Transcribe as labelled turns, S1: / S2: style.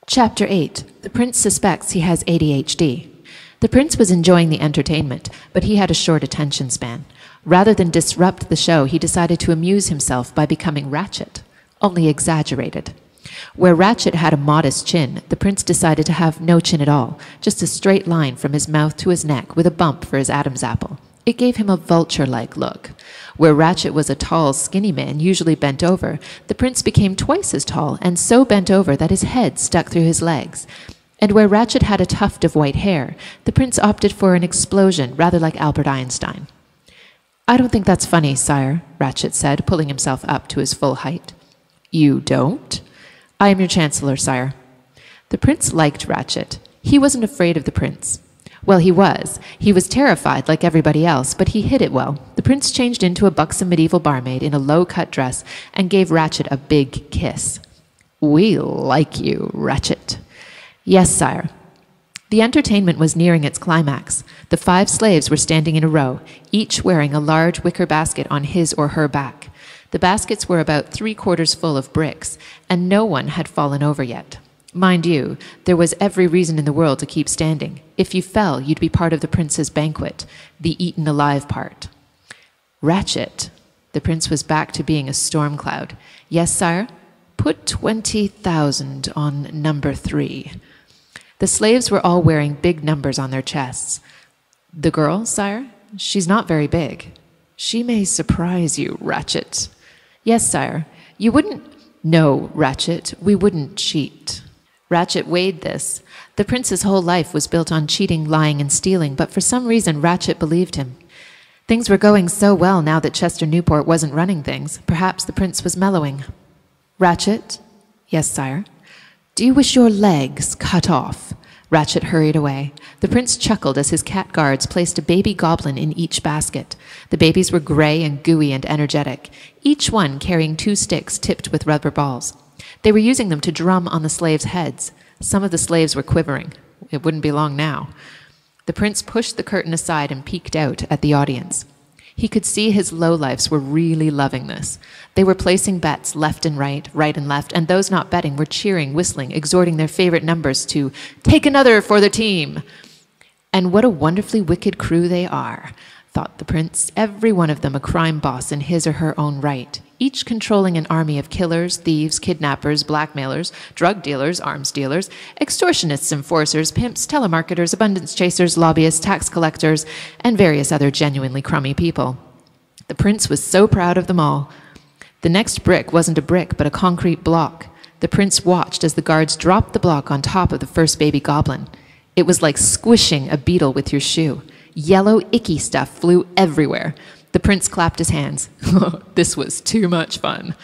S1: Chapter 8. The Prince suspects he has ADHD. The Prince was enjoying the entertainment, but he had a short attention span. Rather than disrupt the show, he decided to amuse himself by becoming Ratchet, only exaggerated. Where Ratchet had a modest chin, the Prince decided to have no chin at all, just a straight line from his mouth to his neck with a bump for his Adam's apple. It gave him a vulture-like look. Where Ratchet was a tall, skinny man, usually bent over, the Prince became twice as tall and so bent over that his head stuck through his legs. And where Ratchet had a tuft of white hair, the Prince opted for an explosion, rather like Albert Einstein. "I don't think that's funny, sire," Ratchet said, pulling himself up to his full height. "You don't?" "I am your chancellor, sire." The Prince liked Ratchet. He wasn't afraid of the Prince. Well, he was. He was terrified like everybody else, but he hid it well. The Prince changed into a buxom medieval barmaid in a low-cut dress and gave Ratchet a big kiss. "We like you, Ratchet." "Yes, sire." The entertainment was nearing its climax. The 5 slaves were standing in a row, each wearing a large wicker basket on his or her back. The baskets were about 3/4 full of bricks, and no one had fallen over yet. Mind you, there was every reason in the world to keep standing. If you fell, you'd be part of the Prince's banquet, the eaten alive part. "Ratchet." The Prince was back to being a storm cloud. "Yes, sire?" "Put 20,000 on number 3. The slaves were all wearing big numbers on their chests. "The girl, sire? She's not very big." "She may surprise you, Ratchet." "Yes, sire." "You wouldn't—" "No, Ratchet, we wouldn't cheat." Ratchet weighed this. The Prince's whole life was built on cheating, lying, and stealing, but for some reason Ratchet believed him. Things were going so well now that Chester Newport wasn't running things. Perhaps the Prince was mellowing. "Ratchet?" "Yes, sire." "Do you wish your legs cut off?" Ratchet hurried away. The Prince chuckled as his cat guards placed a baby goblin in each basket. The babies were gray and gooey and energetic, each one carrying 2 sticks tipped with rubber balls. They were using them to drum on the slaves' heads. Some of the slaves were quivering. It wouldn't be long now. The Prince pushed the curtain aside and peeked out at the audience. He could see his lowlifes were really loving this. They were placing bets left and right and left, and those not betting were cheering, whistling, exhorting their favorite numbers to take another for the team. "And what a wonderfully wicked crew they are," thought the Prince, every one of them a crime boss in his or her own right, each controlling an army of killers, thieves, kidnappers, blackmailers, drug dealers, arms dealers, extortionists, enforcers, pimps, telemarketers, abundance chasers, lobbyists, tax collectors, and various other genuinely crummy people. The Prince was so proud of them all. The next brick wasn't a brick, but a concrete block. The Prince watched as the guards dropped the block on top of the first baby goblin. It was like squishing a beetle with your shoe. Yellow, icky stuff flew everywhere. The Prince clapped his hands. This was too much fun.